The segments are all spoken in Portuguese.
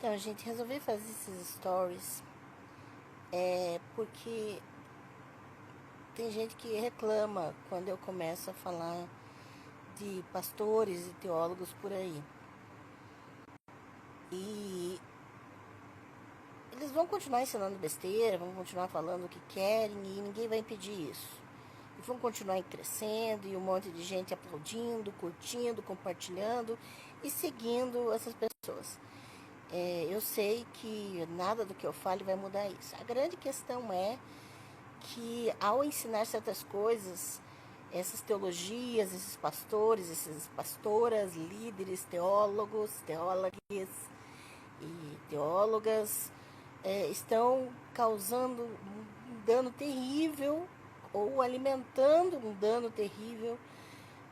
Então, gente, resolvi fazer esses stories porque tem gente que reclama quando eu começo a falar de pastores e teólogos por aí. E eles vão continuar ensinando besteira, vão continuar falando o que querem e ninguém vai impedir isso. E vão continuar crescendo e um monte de gente aplaudindo, curtindo, compartilhando e seguindo essas pessoas. Eu sei que nada do que eu fale vai mudar isso. A grande questão é que ao ensinar certas coisas, essas teologias, esses pastores, essas pastoras, líderes, teólogos, teólogas e teólogas estão causando um dano terrível ou alimentando um dano terrível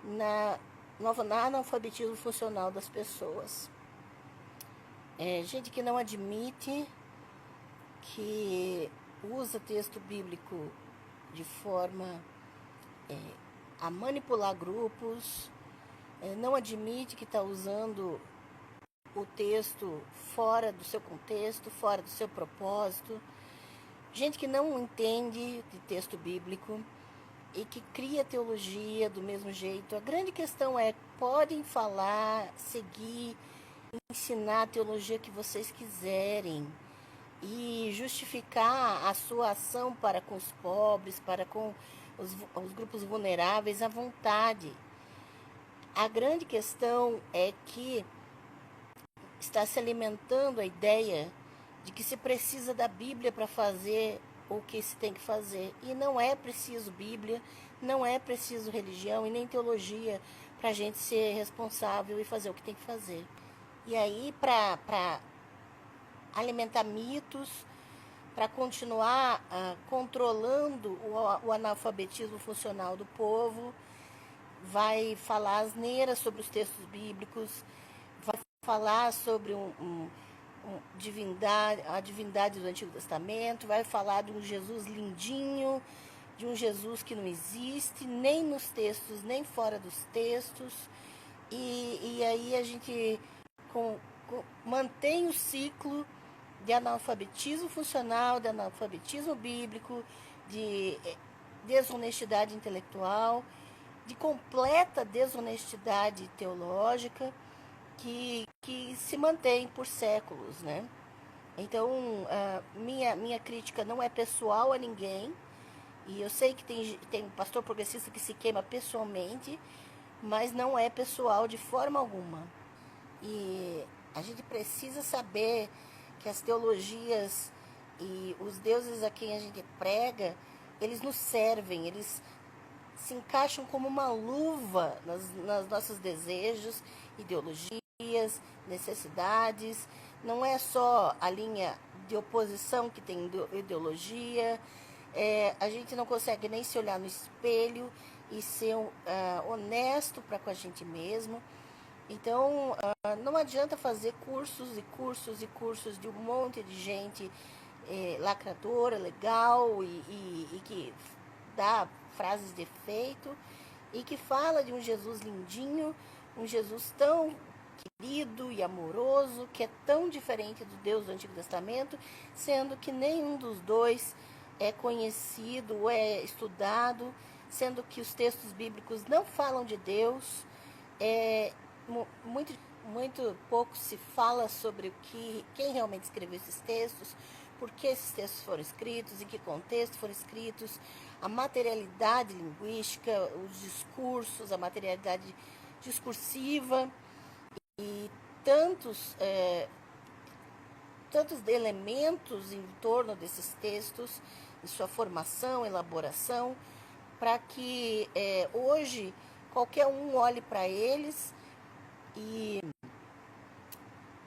no analfabetismo funcional das pessoas. Gente que não admite, que usa texto bíblico de forma a manipular grupos, não admite que está usando o texto fora do seu contexto, fora do seu propósito. Gente que não entende de texto bíblico e que cria teologia do mesmo jeito. A grande questão é, podem falar, seguir, ensinar a teologia que vocês quiserem e justificar a sua ação para com os pobres, para com os grupos vulneráveis à vontade. A grande questão é que está se alimentando a ideia de que se precisa da Bíblia para fazer o que se tem que fazer. E não é preciso Bíblia, não é preciso religião e nem teologia para a gente ser responsável e fazer o que tem que fazer. E aí, para alimentar mitos, para continuar controlando o analfabetismo funcional do povo, vai falar asneiras sobre os textos bíblicos, vai falar sobre a divindade do Antigo Testamento, vai falar de um Jesus lindinho, de um Jesus que não existe, nem nos textos, nem fora dos textos. E aí a gente mantém o ciclo de analfabetismo funcional, de analfabetismo bíblico, de desonestidade intelectual, de completa desonestidade teológica que se mantém por séculos, né? Então, minha crítica não é pessoal a ninguém, e eu sei que tem um pastor progressista que se queima pessoalmente, mas não é pessoal de forma alguma. E a gente precisa saber que as teologias e os deuses a quem a gente prega, eles nos servem, eles se encaixam como uma luva nos nossos desejos, ideologias, necessidades. Não é só a linha de oposição que tem ideologia. A gente não consegue nem se olhar no espelho e ser honesto para com a gente mesmo. Então, não adianta fazer cursos e cursos e cursos de um monte de gente lacradora, legal e que dá frases de efeito e que fala de um Jesus lindinho, um Jesus tão querido e amoroso, que é tão diferente do Deus do Antigo Testamento, sendo que nenhum dos dois é conhecido ou é estudado, sendo que os textos bíblicos não falam de Deus. Muito pouco se fala sobre quem realmente escreveu esses textos, por que esses textos foram escritos, em que contexto foram escritos, a materialidade linguística, os discursos, a materialidade discursiva e tantos elementos em torno desses textos, em sua formação, elaboração, para que hoje qualquer um olhe para eles e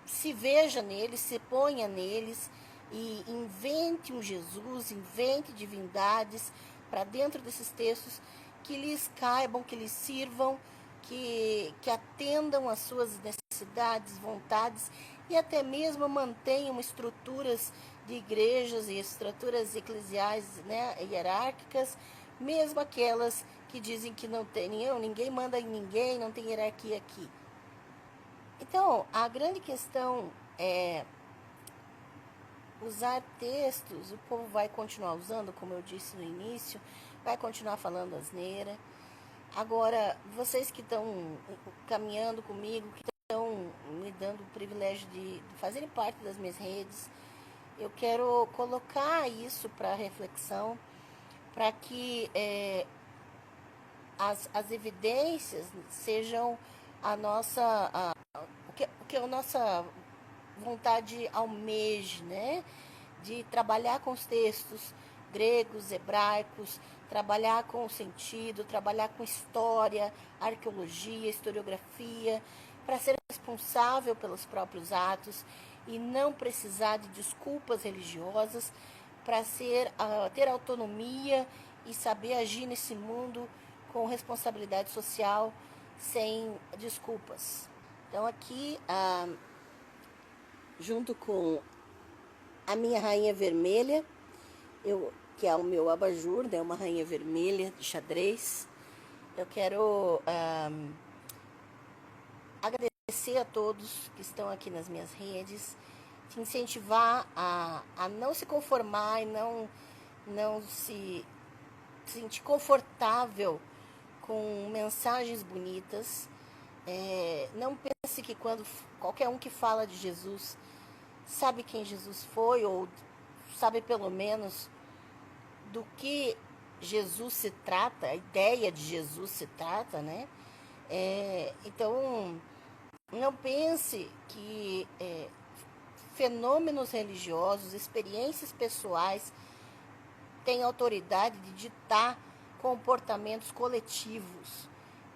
se veja neles, se ponha neles e invente um Jesus, invente divindades para dentro desses textos que lhes caibam, que lhes sirvam, que atendam às suas necessidades, vontades e até mesmo mantenham estruturas de igrejas e estruturas eclesiais, né, hierárquicas, mesmo aquelas que dizem que não tem ninguém manda em ninguém, não tem hierarquia aqui. Então, a grande questão é usar textos, o povo vai continuar usando, como eu disse no início, vai continuar falando asneira. Agora, vocês que estão caminhando comigo, que estão me dando o privilégio de fazerem parte das minhas redes, eu quero colocar isso para reflexão, para que as evidências sejam o que a nossa vontade almeje, né? De trabalhar com os textos gregos, hebraicos, trabalhar com o sentido, trabalhar com história, arqueologia, historiografia, para ser responsável pelos próprios atos e não precisar de desculpas religiosas, para ter autonomia e saber agir nesse mundo com responsabilidade social, sem desculpas. Então aqui, junto com a minha rainha vermelha, que é o meu abajur, né, uma rainha vermelha de xadrez, eu quero agradecer a todos que estão aqui nas minhas redes, te incentivar a não se conformar e não se sentir confortável com mensagens bonitas. Não pense que quando qualquer um que fala de Jesus sabe quem Jesus foi, ou sabe pelo menos do que Jesus se trata, a ideia de Jesus se trata, né? Então, não pense que fenômenos religiosos, experiências pessoais têm autoridade de ditar comportamentos coletivos.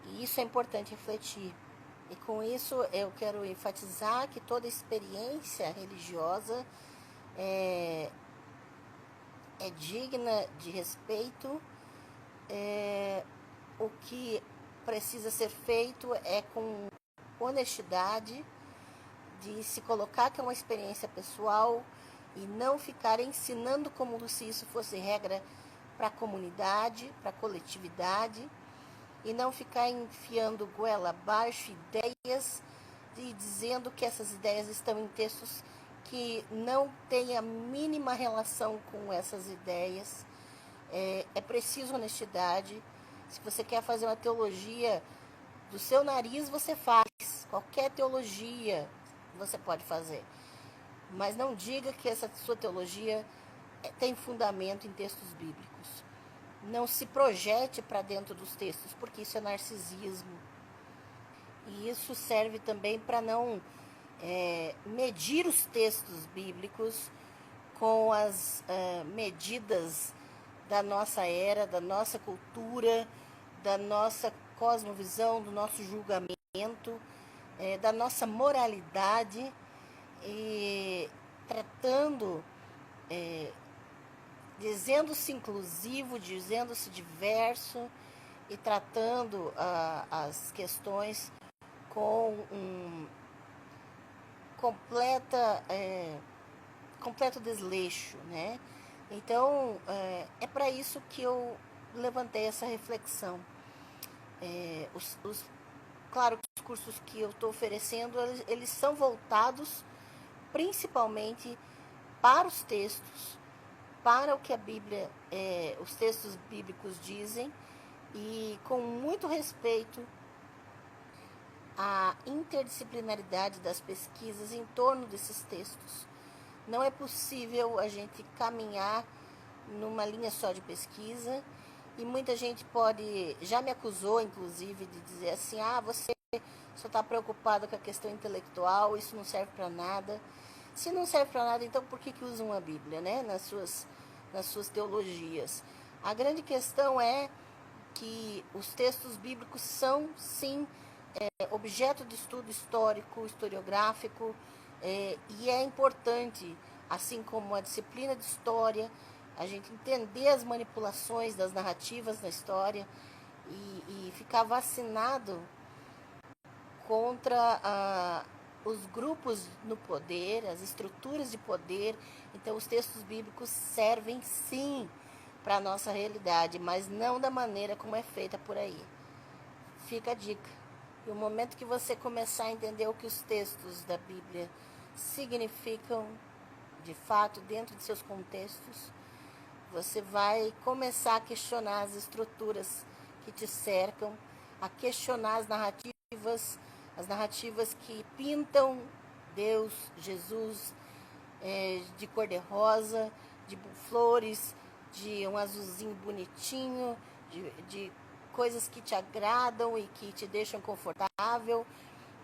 E isso é importante refletir. E com isso eu quero enfatizar que toda experiência religiosa é digna de respeito. O que precisa ser feito é com honestidade, de se colocar que é uma experiência pessoal e não ficar ensinando como se isso fosse regra para a comunidade, para a coletividade, e não ficar enfiando goela abaixo ideias e dizendo que essas ideias estão em textos que não têm a mínima relação com essas ideias. É preciso honestidade. Se você quer fazer uma teologia do seu nariz, você faz. Qualquer teologia você pode fazer. Mas não diga que essa sua teologia tem fundamento em textos bíblicos. Não se projete para dentro dos textos, porque isso é narcisismo. E isso serve também para não medir os textos bíblicos com as medidas da nossa era, da nossa cultura, da nossa cosmovisão, do nosso julgamento, da nossa moralidade, e tratando, dizendo-se inclusivo, dizendo-se diverso e tratando as questões com completo desleixo, né? Então, para isso que eu levantei essa reflexão. Claro que os cursos que eu estou oferecendo, eles são voltados principalmente para os textos, para o que a Bíblia, os textos bíblicos dizem, e com muito respeito à interdisciplinaridade das pesquisas em torno desses textos. Não é possível a gente caminhar numa linha só de pesquisa, e muita gente já me acusou, inclusive, de dizer assim, você só está preocupado com a questão intelectual, isso não serve para nada. Se não serve para nada, então por que usam a Bíblia, né, nas suas teologias? A grande questão é que os textos bíblicos são, sim, objeto de estudo histórico, historiográfico, e é importante, assim como a disciplina de história, a gente entender as manipulações das narrativas na história e ficar vacinado contra os grupos no poder, as estruturas de poder. Então, os textos bíblicos servem, sim, para a nossa realidade, mas não da maneira como é feita por aí. Fica a dica. E o momento que você começar a entender o que os textos da Bíblia significam, de fato, dentro de seus contextos, você vai começar a questionar as estruturas que te cercam, a questionar as narrativas que pintam Deus, Jesus, de cor-de-rosa, de flores, de um azulzinho bonitinho, de coisas que te agradam e que te deixam confortável.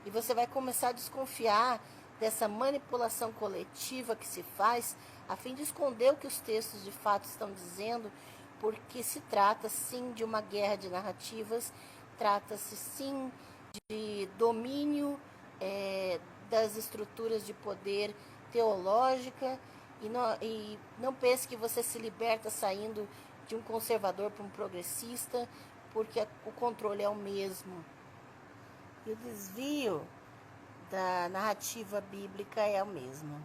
E você vai começar a desconfiar dessa manipulação coletiva que se faz a fim de esconder o que os textos de fato estão dizendo, porque se trata sim de uma guerra de narrativas, trata-se sim de domínio das estruturas de poder teológica, e não pense que você se liberta saindo de um conservador para um progressista, porque o controle é o mesmo. E o desvio da narrativa bíblica é o mesmo.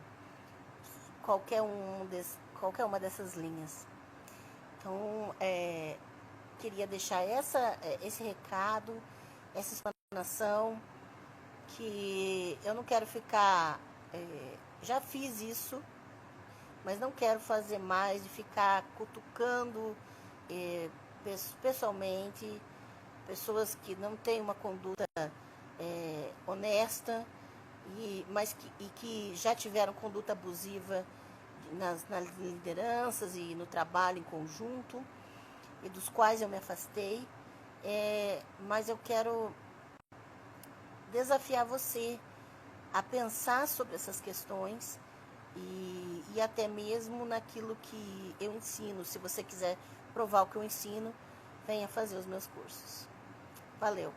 Qualquer uma dessas linhas. Então, queria deixar esse recado, essa explanação, que eu não quero ficar... já fiz isso, mas não quero fazer mais, de ficar cutucando pessoalmente pessoas que não têm uma conduta honesta, mas que já tiveram conduta abusiva nas lideranças e no trabalho em conjunto, e dos quais eu me afastei. Mas eu quero desafiar você a pensar sobre essas questões e até mesmo naquilo que eu ensino. Se você quiser provar o que eu ensino, venha fazer os meus cursos. Valeu!